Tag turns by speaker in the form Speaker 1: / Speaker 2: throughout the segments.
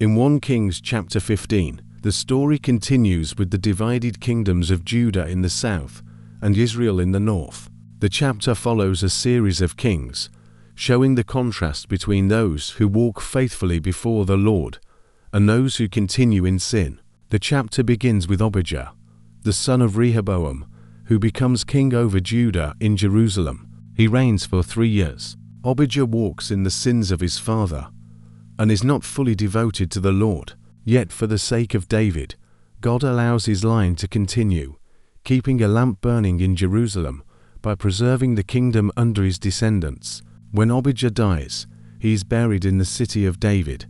Speaker 1: In 1 Kings chapter 15, the story continues with the divided kingdoms of Judah in the south and Israel in the north. The chapter follows a series of kings, showing the contrast between those who walk faithfully before the Lord and those who continue in sin. The chapter begins with Abijah, the son of Rehoboam, who becomes king over Judah in Jerusalem. He reigns for 3 years. Abijah walks in the sins of his father and is not fully devoted to the Lord. Yet for the sake of David, God allows his line to continue, keeping a lamp burning in Jerusalem by preserving the kingdom under his descendants. When Abijah dies, he is buried in the city of David,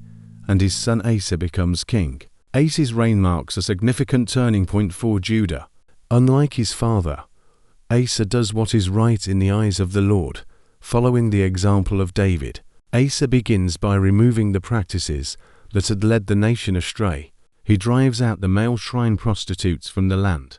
Speaker 1: and his son Asa becomes king. Asa's reign marks a significant turning point for Judah. Unlike his father, Asa does what is right in the eyes of the Lord, following the example of David. Asa begins by removing the practices that had led the nation astray. He drives out the male shrine prostitutes from the land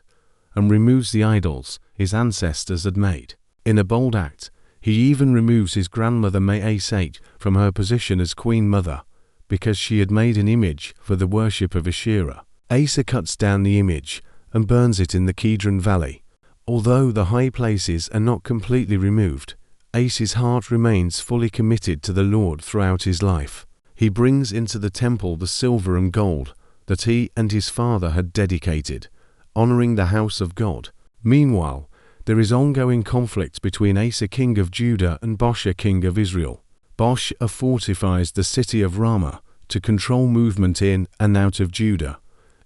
Speaker 1: and removes the idols his ancestors had made. In a bold act, he even removes his grandmother Maasach from her position as queen mother because she had made an image for the worship of Asherah. Asa cuts down the image and burns it in the Kidron Valley. Although the high places are not completely removed, Asa's heart remains fully committed to the Lord throughout his life. He brings into the temple the silver and gold that he and his father had dedicated, honoring the house of God. Meanwhile, there is ongoing conflict between Asa king of Judah and Baasha king of Israel. Baasha fortifies the city of Ramah to control movement in and out of Judah,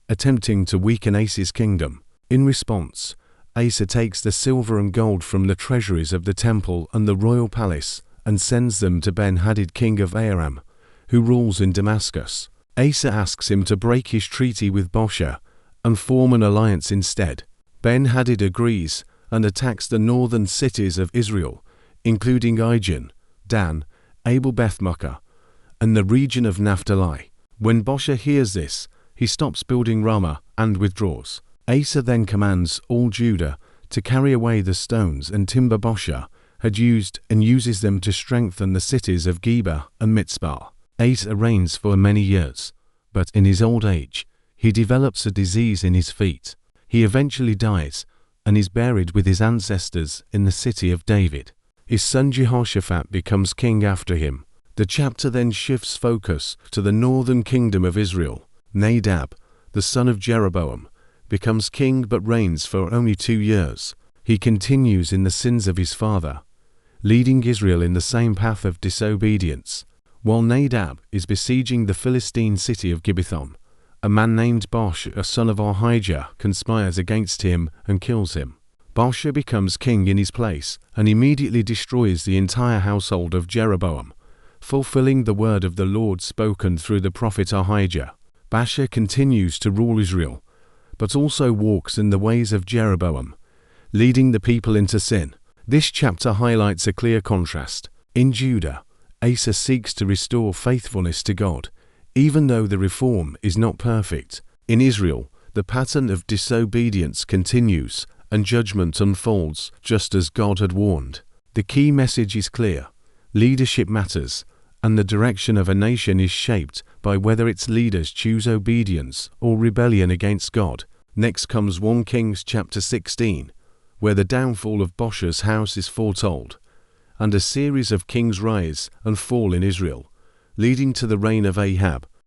Speaker 1: attempting to weaken Asa's kingdom. In response, Asa takes the silver and gold from the treasuries of the temple and the royal palace and sends them to Ben-Hadad king of Aram, who rules in Damascus. Asa asks him to break his treaty with Baasha and form an alliance instead. Ben-Hadad agrees and attacks the northern cities of Israel, including Ijon, Dan, Abel-Beth-Makkah, and the region of Naphtali. When Baasha hears this, he stops building Ramah and withdraws. Asa then commands all Judah to carry away the stones and timber Baasha had used and uses them to strengthen the cities of Geba and Mitzpah. Asa reigns for many years, but in his old age, he develops a disease in his feet. He eventually dies and is buried with his ancestors in the city of David. His son Jehoshaphat becomes king after him. The chapter then shifts focus to the northern kingdom of Israel. Nadab, the son of Jeroboam, becomes king but reigns for only 2 years. He continues in the sins of his father, leading Israel in the same path of disobedience. While Nadab is besieging the Philistine city of Gibbethon, a man named Baasha, a son of Ahijah, conspires against him and kills him. Baasha becomes king in his place and immediately destroys the entire household of Jeroboam, fulfilling the word of the Lord spoken through the prophet Ahijah. Baasha continues to rule Israel, but also walks in the ways of Jeroboam, leading the people into sin. This chapter highlights a clear contrast. In Judah, Asa seeks to restore faithfulness to God, even though the reform is not perfect. In Israel, the pattern of disobedience continues and judgment unfolds just as God had warned. The key message is clear. Leadership matters, and the direction of a nation is shaped by whether its leaders choose obedience or rebellion against God. Next comes 1 Kings chapter 16, where the downfall of Baasha's house is foretold, and a series of kings rise and fall in Israel, leading to the reign of Ahab,